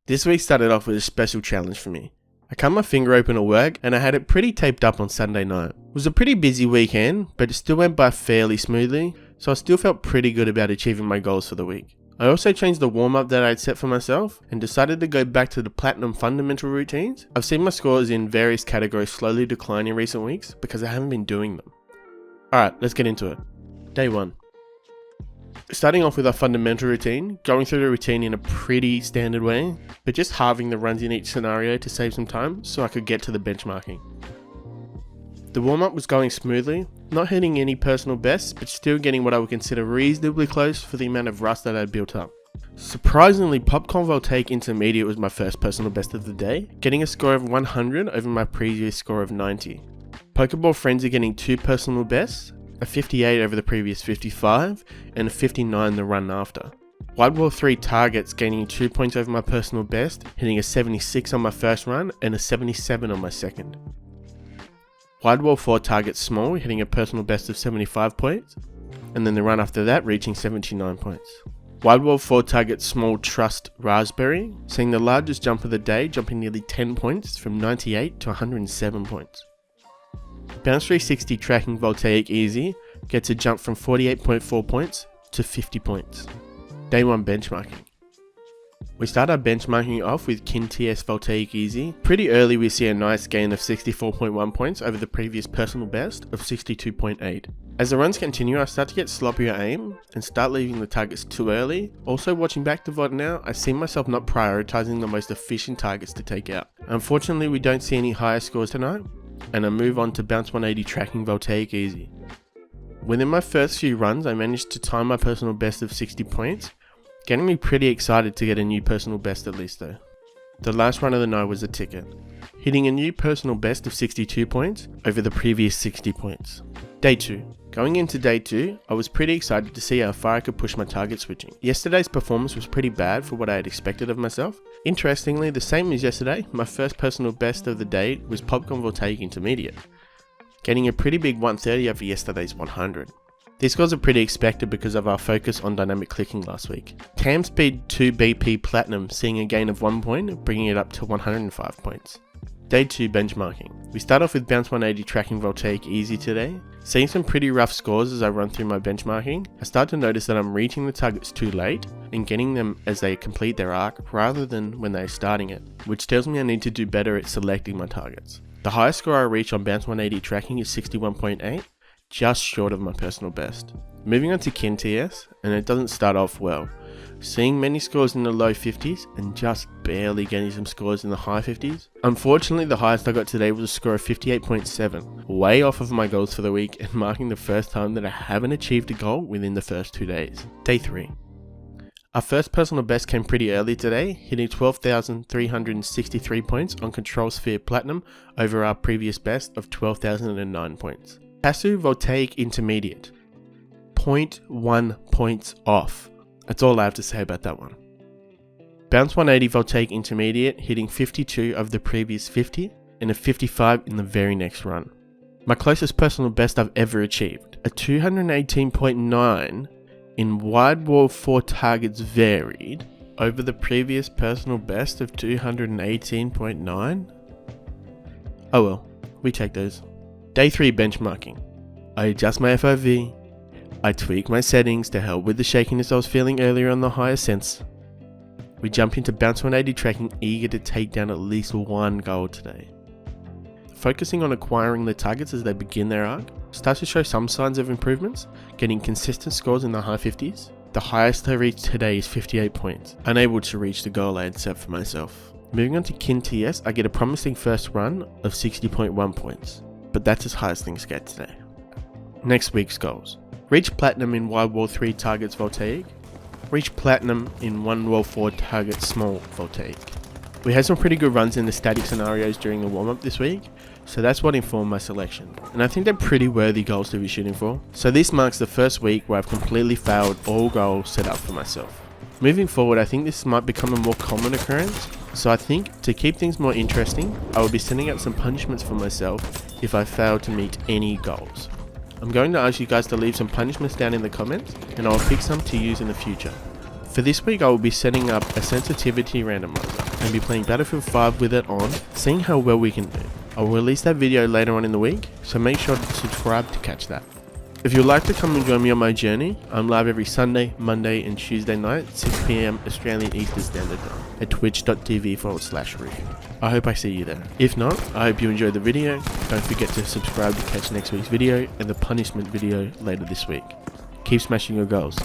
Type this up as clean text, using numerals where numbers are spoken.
This week started off with a special challenge for me. I cut my finger open at work and I had it pretty taped up on Sunday night. It was a pretty busy weekend, but it still went by fairly smoothly, so I still felt pretty good about achieving my goals for the week. I also changed the warm-up that I had set for myself and decided to go back to the platinum fundamental routines. I've seen my scores in various categories slowly decline in recent weeks because I haven't been doing them. Alright, let's get into it. Day 1. Starting off with our fundamental routine, going through the routine in a pretty standard way, but just halving the runs in each scenario to save some time so I could get to the benchmarking. The warm-up was going smoothly, not hitting any personal bests, but still getting what I would consider reasonably close for the amount of rust that I had built up. Surprisingly, Popcorn Voltaic Intermediate was my first personal best of the day, getting a score of 100 over my previous score of 90. Pokeball Frenzy getting 2 personal bests, a 58 over the previous 55, and a 59 the run after. Wide Wall 3 Targets gaining 2 points over my personal best, hitting a 76 on my first run and a 77 on my second. Wide Wall 4 Targets Small hitting a personal best of 75 points, and then the run after that reaching 79 points. Wide Wall 4 Targets Small Trust Raspberry, seeing the largest jump of the day, jumping nearly 10 points from 98 to 107 points. Bounce 360 Tracking Voltaic Easy gets a jump from 48.4 points to 50 points. Day 1 benchmarking. We start our benchmarking off with KinTS Voltaic Easy. Pretty early we see a nice gain of 64.1 points over the previous personal best of 62.8. As the runs continue, I start to get sloppier aim and start leaving the targets too early. Also, watching back the VOD now, I see myself not prioritizing the most efficient targets to take out. Unfortunately, we don't see any higher scores tonight, and I move on to Bounce 180 Tracking Voltaic Easy. Within my first few runs, I managed to time my personal best of 60 points, getting me pretty excited to get a new personal best at least though. The last run of the night was a ticket, hitting a new personal best of 62 points over the previous 60 points. Day 2. Going into day 2, I was pretty excited to see how far I could push my target switching. Yesterday's performance was pretty bad for what I had expected of myself. Interestingly, the same as yesterday, my first personal best of the day was Popcorn Voltaic Intermediate, getting a pretty big 130 over yesterday's 100. These scores are pretty expected because of our focus on dynamic clicking last week. Cam Speed 2 BP Platinum seeing a gain of 1 point, bringing it up to 105 points. Day 2 benchmarking. We start off with Bounce 180 Tracking Voltaic Easy today. Seeing some pretty rough scores as I run through my benchmarking, I start to notice that I'm reaching the targets too late and getting them as they complete their arc rather than when they're starting it, which tells me I need to do better at selecting my targets. The highest score I reach on Bounce 180 Tracking is 61.8, just short of my personal best. Moving on to KinTS, and it doesn't start off well. Seeing many scores in the low 50s and just barely getting some scores in the high 50s. Unfortunately, the highest I got today was a score of 58.7, way off of my goals for the week and marking the first time that I haven't achieved a goal within the first 2 days. Day 3. Our first personal best came pretty early today, hitting 12,363 points on Control Sphere Platinum over our previous best of 12,009 points. Pasu Voltaic Intermediate, 0.1 points off. That's all I have to say about that one. Bounce 180 Voltaic Intermediate hitting 52 of the previous 50 and a 55 in the very next run. My closest personal best I've ever achieved, a 218.9 in Wide Wall 4 Targets Varied over the previous personal best of 218.9. Oh well, we take those. Day 3 benchmarking. I adjust my FOV. I tweak my settings to help with the shakiness I was feeling earlier on the higher sense. We jump into Bounce 180 Tracking, eager to take down at least 1 goal today. Focusing on acquiring the targets as they begin their arc, starts to show some signs of improvements, getting consistent scores in the high 50s. The highest I reached today is 58 points, unable to reach the goal I had set for myself. Moving on to KinTS, I get a promising first run of 60.1 points, but that's as high as things get today. Next week's goals. Reach Platinum in Wide Wall 3 Targets Voltaic. Reach Platinum in 1 Wall 4 Targets Small Voltaic. We had some pretty good runs in the static scenarios during the warm-up this week, so that's what informed my selection. And I think they're pretty worthy goals to be shooting for. So this marks the first week where I've completely failed all goals set up for myself. Moving forward, I think this might become a more common occurrence, so I think to keep things more interesting, I will be setting up some punishments for myself if I fail to meet any goals. I'm going to ask you guys to leave some punishments down in the comments, and I'll pick some to use in the future. For this week, I will be setting up a sensitivity randomizer. and be playing Battlefield 5 with it on, seeing how well we can do. I'll release that video later on in the week, so make sure to subscribe to catch that. If you'd like to come and join me on my journey, I'm live every Sunday, Monday and Tuesday night, 6 PM Australian Eastern Standard Time at twitch.tv/Rouphie. I hope I see you there. If not, I hope you enjoyed the video. Don't forget to subscribe to catch next week's video and the punishment video later this week. Keep smashing your goals.